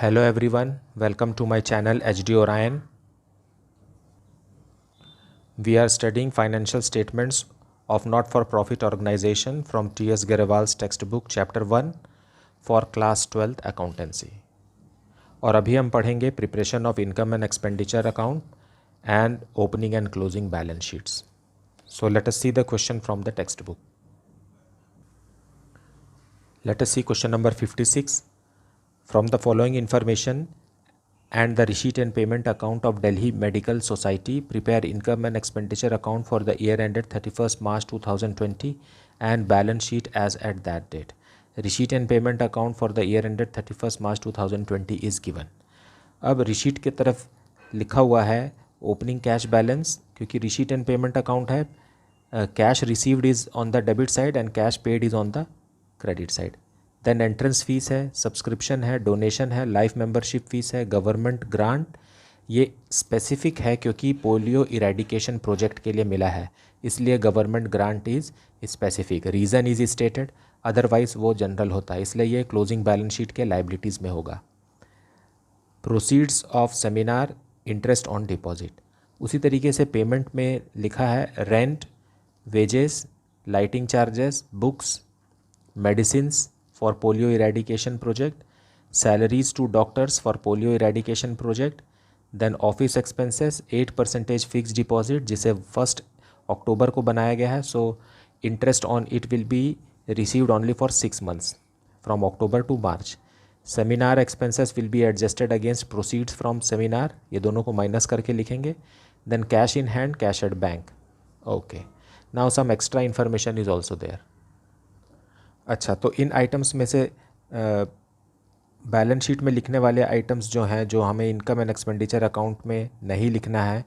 Hello everyone, welcome to my channel HD Orion. We are studying financial statements of not-for-profit organization from T.S. Garewal's textbook chapter 1 for class 12th accountancy. और अभी हम पढ़ेंगे preparation of income and expenditure account and opening and closing balance sheets. So let us see the question from the textbook. Let us see question number 56. From the following information and the receipt and payment account of Delhi Medical Society, prepare income and expenditure account for the year ended 31st March 2020 and balance sheet as at that date. Receipt and payment account for the year ended 31st March 2020 is given. अब receipt की तरफ लिखा हुआ है opening cash balance, क्योंकि receipt and payment account है. Cash received is on the debit side and cash paid is on the credit side. Then entrance fee है, subscription है, डोनेशन है, लाइफ मेंबरशिप फीस है, गवर्नमेंट ग्रांट. ये specific है क्योंकि polio eradication project के लिए मिला है, इसलिए government grant is specific. Reason is stated, otherwise वो जनरल होता है, इसलिए ये क्लोजिंग बैलेंस शीट के लाइबिलिटीज़ में होगा. Proceeds of seminar, interest on deposit. उसी तरीके से पेमेंट में लिखा है rent, wages, lighting charges, books, medicines for polio eradication project, salaries to doctors for polio eradication project, then office expenses, 8% fixed deposit जिसे 1 अक्टूबर को बनाया गया है. So interest on it will be received only for 6 months from October to March. Seminar expenses will be adjusted against proceeds from seminar, ये दोनों को minus करके लिखेंगे. Then cash in hand, cash at bank. Okay, now some extra information is also there. अच्छा, तो इन items में से balance sheet में लिखने वाले आइटम्स जो हैं, जो हमें इनकम एंड एक्सपेंडिचर अकाउंट में नहीं लिखना है,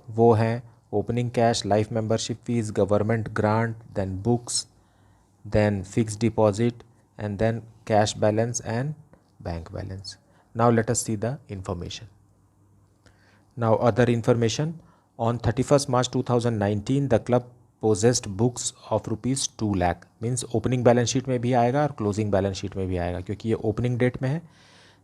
वो हैं opening cash, life membership fee, government grant, then books, then fixed deposit and then cash balance and bank balance. Now let us see the information. Now other information. On 31st March 2019 the club possessed books of ₹2 lakh. Means opening balance sheet में भी आएगा और closing balance sheet में भी आएगा, क्योंकि ये opening date में है.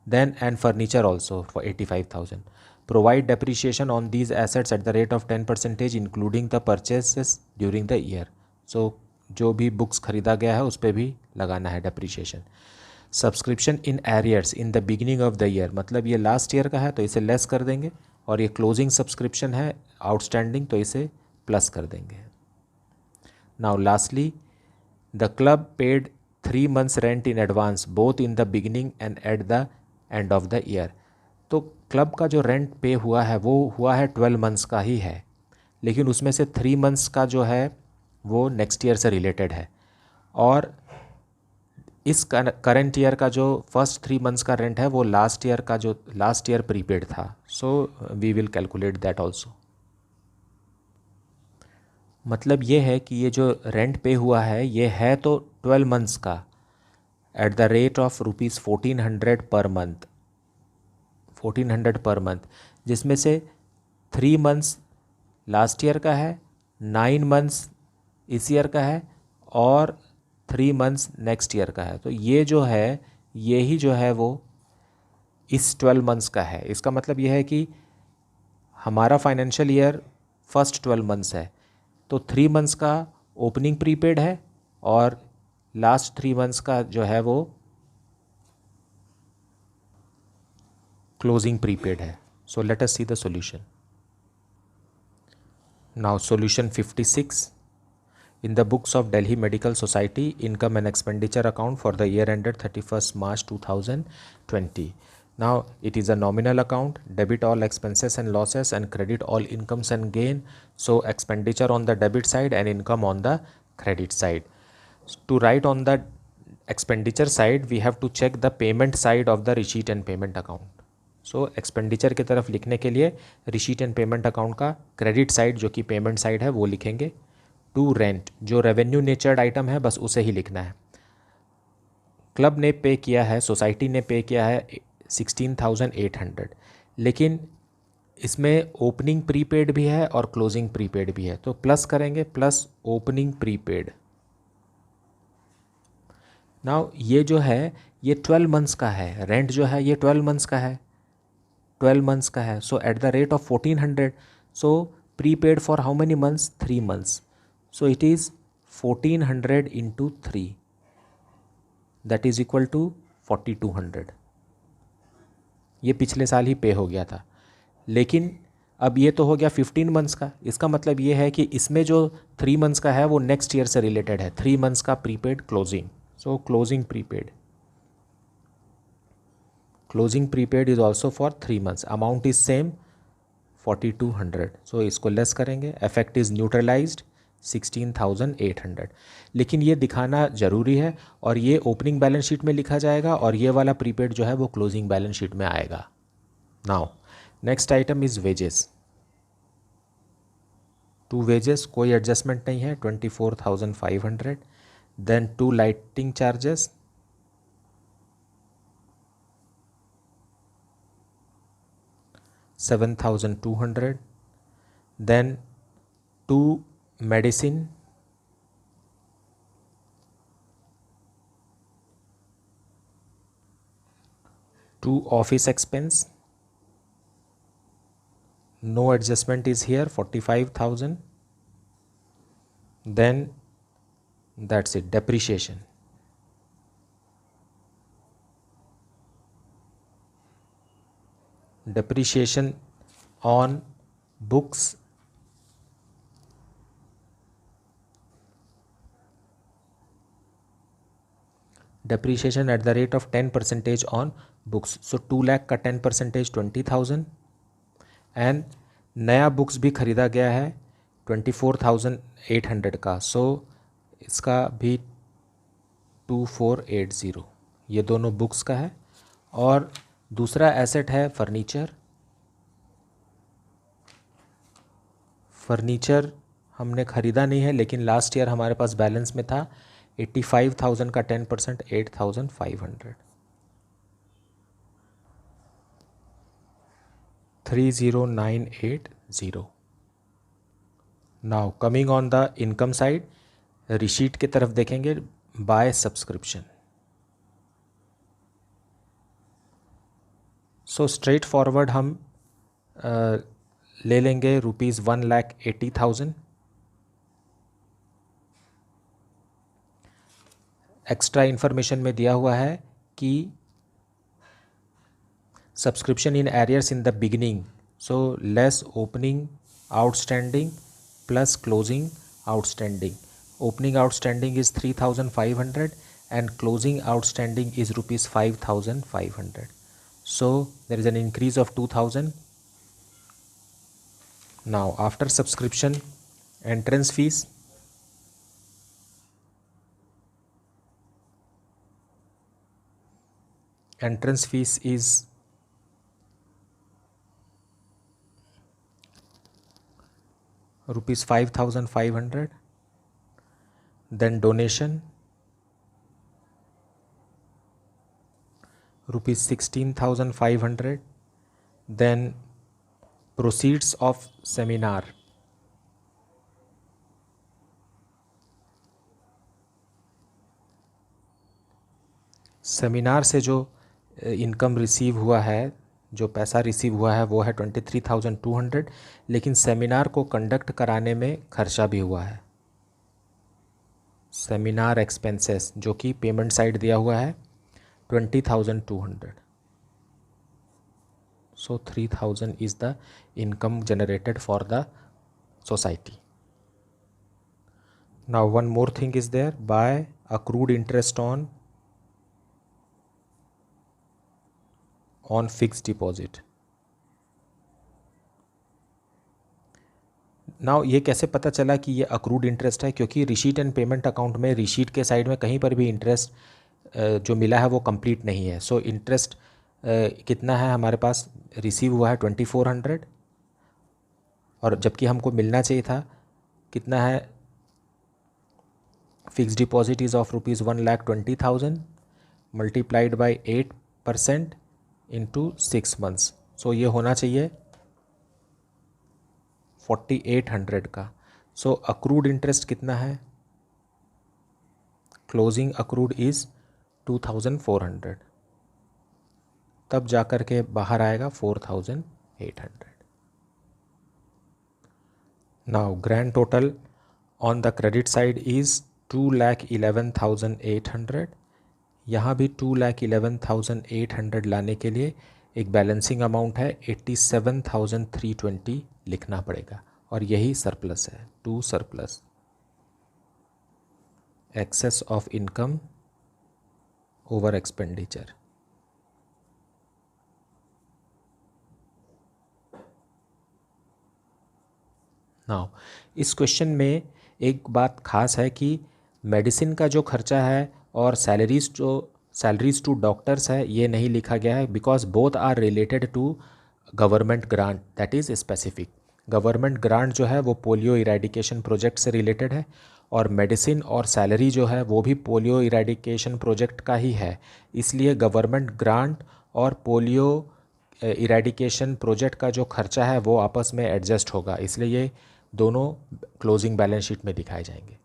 Then and furniture also for 85,000. Provide depreciation on these assets at the rate of 10% including the purchases during the year. So जो भी बुक्स खरीदा गया है उस पर भी लगाना है depreciation. Subscription in arrears in the beginning of the year, मतलब ये लास्ट ईयर का है तो इसे लेस कर देंगे, और ये क्लोजिंग सब्सक्रिप्शन है आउटस्टैंडिंग तो इसे प्लस कर देंगे. Now lastly, the club paid 3 months rent in advance both in the beginning and at the end of the year. तो क्लब का जो रेंट पे हुआ है वो हुआ है 12 मंथ्स का ही है, लेकिन उसमें से 3 मंथ्स का जो है वो नेक्स्ट ईयर से रिलेटेड है, और इस करंट ईयर का जो फर्स्ट 3 मंथ्स का रेंट है वो लास्ट ईयर प्रीपेड था. So we will calculate that also. मतलब ये है कि ये जो रेंट पे हुआ है ये है तो 12 मंथ्स का eight the rate of ₹1400 per month, 1400 per month, जिसमें से 3 मंथ्स लास्ट ईयर का है, 9 मंथ्स इस ईयर का है, और 3 मंथ्स नेक्स्ट ईयर का है. तो ये जो है ये ही जो है वो इस 12 मंथ्स का है. इसका मतलब ये है कि हमारा फाइनेंशियल ईयर फर्स्ट 12 मंथ्स है, तो 3 मंथ्स का ओपनिंग प्रीपेड है और लास्ट 3 मंथ्स का जो है वो क्लोजिंग प्रीपेड है. So let us see the solution. Now solution 56. In the books of Delhi medical society, income and expenditure account for the year ended 31st March 2020. Now it is a nominal account, debit all expenses and losses and credit all incomes and gain. So expenditure on the debit side and income on the credit side. To write on the expenditure side, we have to check the payment side of the receipt and payment account. So expenditure की तरफ लिखने के लिए receipt and payment account का credit side जो कि payment side है वो लिखेंगे. To rent, जो revenue natured item है बस उसे ही लिखना है. क्लब ने पे किया है, सोसाइटी ने पे किया है 16,800, लेकिन इसमें ओपनिंग प्रीपेड भी है और क्लोजिंग प्रीपेड भी है, तो प्लस करेंगे, प्लस ओपनिंग प्रीपेड. नाउ ये जो है ये 12 मंथ्स का है, रेंट जो है ये 12 मंथ्स का है, 12 मंथ्स का है. So at the rate of 1400. So prepaid for how many months? 3 months. So it is 1400 into 3, that is equal to 4200. ये पिछले साल ही पे हो गया था. लेकिन अब ये तो हो गया 15 मंथ्स का. इसका मतलब ये है कि इसमें जो 3 मंथ्स का है वो नेक्स्ट ईयर से रिलेटेड है. 3 मंथ्स का prepaid closing. So closing prepaid, closing prepaid is also for 3 months. Amount is same 4200. सो इसको लेस करेंगे. Effect is neutralised 16,800. लेकिन ये दिखाना ज़रूरी है और ये ओपनिंग बैलेंस शीट में लिखा जाएगा और ये वाला प्रीपेड जो है वो क्लोजिंग बैलेंस शीट में आएगा. Now next item is wages. To wages कोई एडजस्टमेंट नहीं है, 24,500. Then to lighting charges, $7,200. Then to medicine, to office expense, no adjustment is here, 45,000. Then that's it. Depreciation, depreciation on books, depreciation at the rate of 10% on books. So 2 lakh का 10% 20,000. And नया books भी ख़रीदा गया है 24,800 का. सो इसका भी 2480, ये दोनों बुक्स का है. और दूसरा एसेट है फर्नीचर. फर्नीचर हमने ख़रीदा नहीं है लेकिन लास्ट ईयर हमारे पास बैलेंस में था. 85,000 का 10% 8,500. 30,980. Now coming on the income side, receipt की तरफ देखेंगे. By subscription. So straight forward हम ले लेंगे ₹1,80,000. एक्स्ट्रा इन्फॉर्मेशन में दिया हुआ है कि subscription in arrears in the beginning, so less opening outstanding plus closing outstanding. Opening outstanding is 3,500 and closing outstanding is rupees 5,500. So there is an increase of 2,000. Now after subscription, entrance fees, entrance fees is rupees 5,500. Then donation rupees 16,500. Then proceeds of seminar seminar से जो income receive हुआ है, जो पैसा receive हुआ है वो है 23,200. लेकिन सेमिनार को कंडक्ट कराने में खर्चा भी हुआ है. सेमिनार एक्सपेंसेस जो कि पेमेंट साइड दिया हुआ है 20,200. So 3,000 is the income generated for the society. Now one more thing is there, by accrued interest on fixed deposit. Now ये कैसे पता चला कि ये अक्रूड इंटरेस्ट है? क्योंकि रिसीट एंड पेमेंट अकाउंट में रिसीट के साइड में कहीं पर भी इंटरेस्ट जो मिला है वो कंप्लीट नहीं है. सो इंटरेस्ट कितना है हमारे पास? रिसीव हुआ है 2400 और जबकि हमको मिलना चाहिए था कितना है? Fix deposit is of ₹1,20,000 multiplied by 8% into 6 months. So ये होना चाहिए 4,800 का. सो अक्रूड इंटरेस्ट कितना है? क्लोजिंग अक्रूड इज़ 2400, तब जाकर के बाहर आएगा 4800. Now grand total on the credit side is 2,11,800. यहाँ भी 2,11,800 लाने के लिए एक बैलेंसिंग अमाउंट है 87,320 लिखना पड़ेगा, और यही सरप्लस है. To surplus excess of income over expenditure. Now इस क्वेश्चन में एक बात खास है कि मेडिसिन का जो खर्चा है और सैलरीज टू डॉक्टर्स है, ये नहीं लिखा गया है, because both are related to government grant, that is specific. Government grant जो है वो पोलियो इरेडिकेशन प्रोजेक्ट से रिलेटेड है, और मेडिसिन और सैलरी जो है वो भी पोलियो इरेडिकेशन प्रोजेक्ट का ही है. इसलिए गवर्नमेंट ग्रांट और पोलियो इरेडिकेशन प्रोजेक्ट का जो खर्चा है वो आपस में एडजस्ट होगा, इसलिए ये दोनों क्लोजिंग बैलेंस शीट में दिखाए जाएंगे.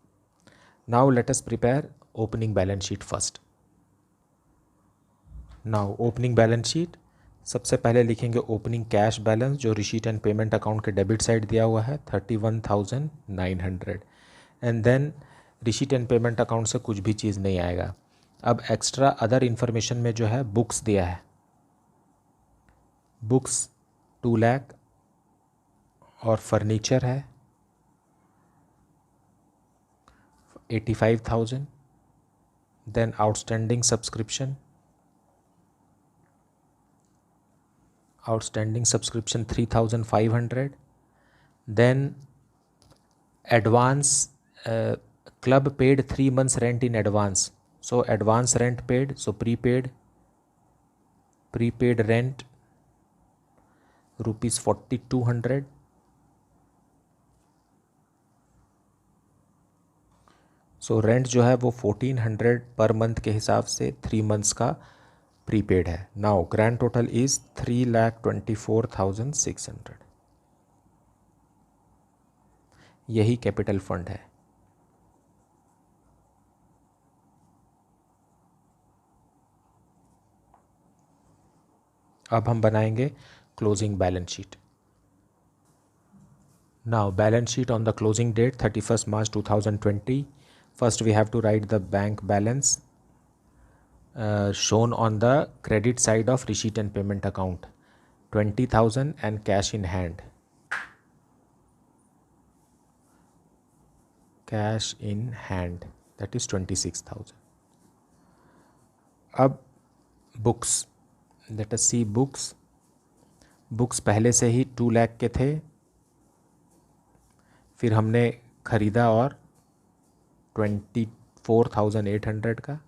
Now let us prepare opening balance sheet first. Now opening balance sheet, सबसे पहले लिखेंगे ओपनिंग कैश बैलेंस जो रिसीट एंड पेमेंट अकाउंट के डेबिट साइड दिया हुआ है 31,900. And then receipt and payment account से कुछ भी चीज़ नहीं आएगा. अब एक्स्ट्रा अदर इन्फॉर्मेशन में जो है बुक्स दिया है, बुक्स 2 लाख, और फर्नीचर है 85,000. Then outstanding subscription 3,500. Then advance, club paid 3 months rent in advance, so advance rent paid, so prepaid rent rupees 4,200. So rent जो है वो 1,400 पर मंथ के हिसाब से 3 months का प्रीपेड है. Now grand total is 3,24,600. यही कैपिटल फंड है. अब हम बनाएंगे closing balance sheet. Now balance sheet on the closing date 31st March 2020. First we have to write the bank balance shown on the credit side of receipt and payment account, 20,000, and cash in hand. Cash in hand, that is 26,000. अब books, let us see books. Books पहले से ही 2 लाख के थे, फिर हमने ख़रीदा और 24,800 का,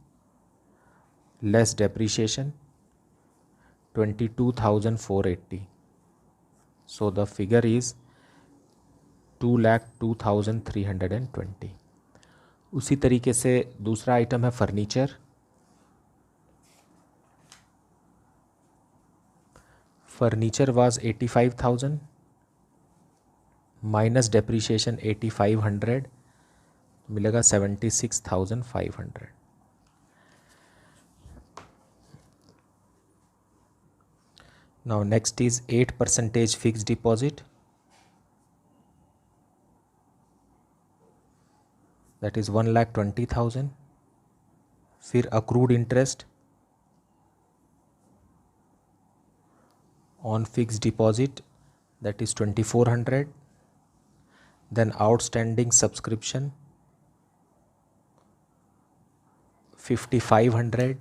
less depreciation 22,480. So the figure is 2,02,320. उसी तरीके से दूसरा आइटम है furniture. Furniture was 85,000 minus depreciation 8,500, मिलेगा 76,500. Now next is 8% fix deposit, that is 1,20,000. फिर accrued interest on fix deposit, that is 2,400. Then outstanding subscription 5,500.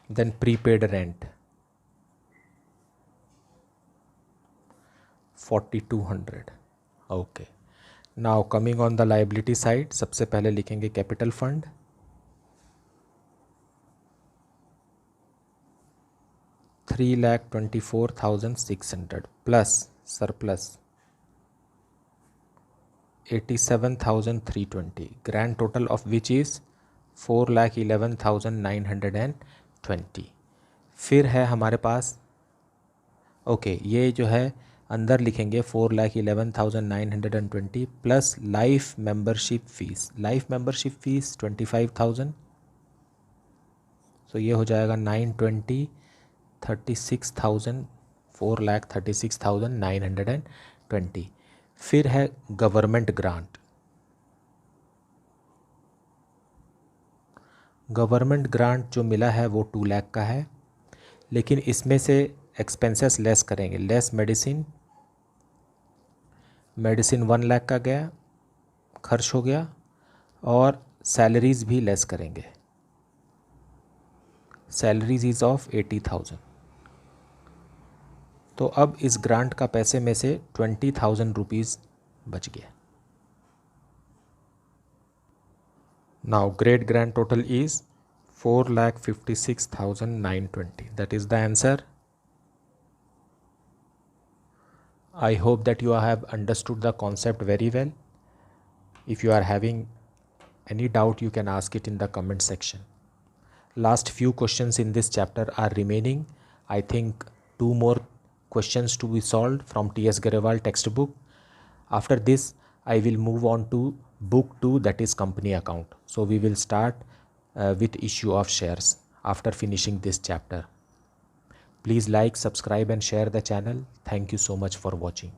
Then prepaid rent 4,200. Okay. Now coming on the liability side, सबसे पहले लिखेंगे capital fund. $3,24,600 plus surplus 87,320, grand total of which is 4,11,920. फिर है हमारे पास, okay, ये जो है अंदर लिखेंगे 4,11,920 plus life membership fees. Life membership fees 25,000, सो ये हो जाएगा 920, 36,000, 4,36,920। फिर है गवर्नमेंट ग्रांट। गवर्नमेंट ग्रांट जो मिला है वो 2 लाख का है, लेकिन इसमें से एक्सपेंसेस लेस करेंगे। लेस मेडिसिन 1 लाख का गया, खर्च हो गया, और सैलरीज भी लेस करेंगे। Salaries is of 80,000। तो अब इस ग्रांट का पैसे में से 20,000 रुपीज़ बच गया। Now great grand total is 4,56,920. That is the answer. I hope that you have understood the concept very well. If you are having any doubt, you can ask it in the comment section. Last few questions in this chapter are remaining. I think 2 more questions to be solved from T.S. Garewal textbook. After this, I will move on to book 2, that is company account. So we will start with issue of shares after finishing this chapter. Please like, subscribe and share the channel. Thank you so much for watching.